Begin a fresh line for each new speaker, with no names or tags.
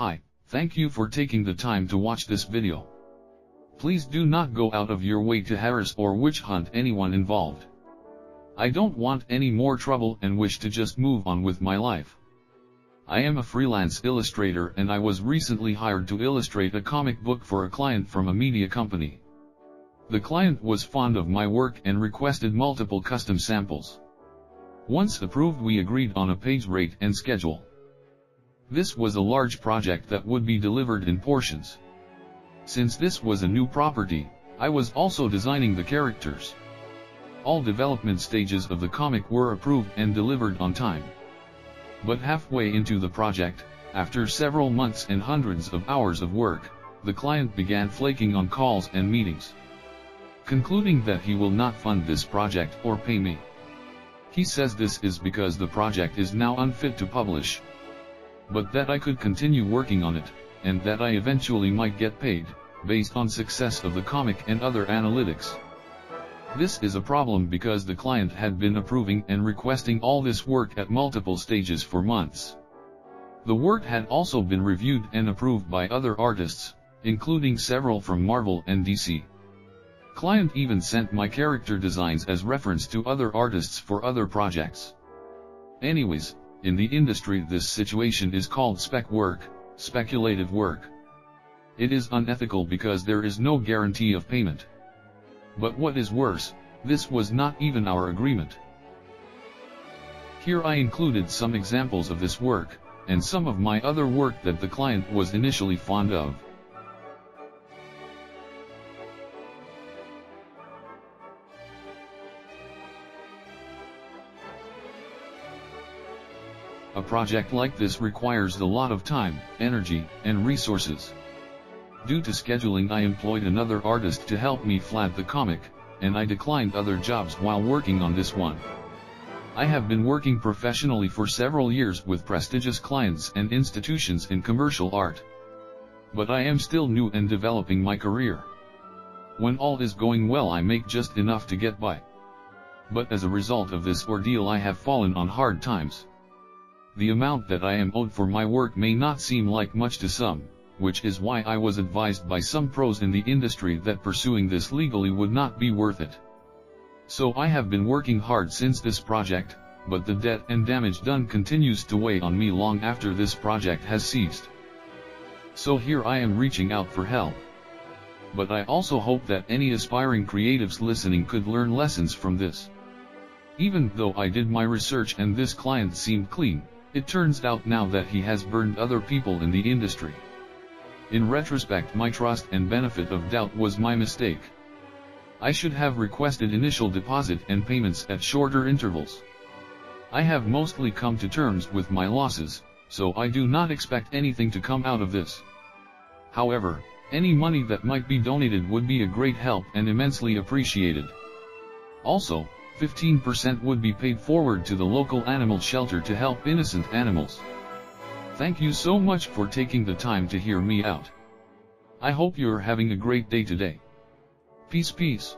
Hi, thank you for taking the time to watch this video. Please do not go out of your way to harass or witch hunt anyone involved. I don't want any more trouble and wish to just move on with my life. I am a freelance illustrator and I was recently hired to illustrate a comic book for a client from a media company. The client was fond of my work and requested multiple custom samples. Once approved, we agreed on a page rate and schedule. This was a large project that would be delivered in portions. Since this was a new property, I was also designing the characters. All development stages of the comic were approved and delivered on time. But halfway into the project, after several months and hundreds of hours of work, the client began flaking on calls and meetings, concluding that he will not fund this project or pay me. He says this is because the project is now unfit to publish, but that I could continue working on it, and that I eventually might get paid, based on success of the comic and other analytics. This is a problem because the client had been approving and requesting all this work at multiple stages for months. The work had also been reviewed and approved by other artists, including several from Marvel and DC. Client even sent my character designs as reference to other artists for other projects. Anyways, in the industry this situation is called spec work, speculative work. It is unethical because there is no guarantee of payment. But what is worse, this was not even our agreement. Here I included some examples of this work, and some of my other work that the client was initially fond of. A project like this requires a lot of time, energy, and resources. Due to scheduling, I employed another artist to help me flat the comic, and I declined other jobs while working on this one. I have been working professionally for several years with prestigious clients and institutions in commercial art. But I am still new and developing my career. When all is going well, I make just enough to get by. But as a result of this ordeal, I have fallen on hard times. The amount that I am owed for my work may not seem like much to some, which is why I was advised by some pros in the industry that pursuing this legally would not be worth it. So I have been working hard since this project, but the debt and damage done continues to weigh on me long after this project has ceased. So here I am reaching out for help. But I also hope that any aspiring creatives listening could learn lessons from this. Even though I did my research and this client seemed clean, it turns out now that he has burned other people in the industry. In retrospect, my trust and benefit of doubt was my mistake. I should have requested initial deposit and payments at shorter intervals. I have mostly come to terms with my losses, so I do not expect anything to come out of this. However, any money that might be donated would be a great help and immensely appreciated. Also, 15% would be paid forward to the local animal shelter to help innocent animals. Thank you so much for taking the time to hear me out. I hope you're having a great day today. Peace.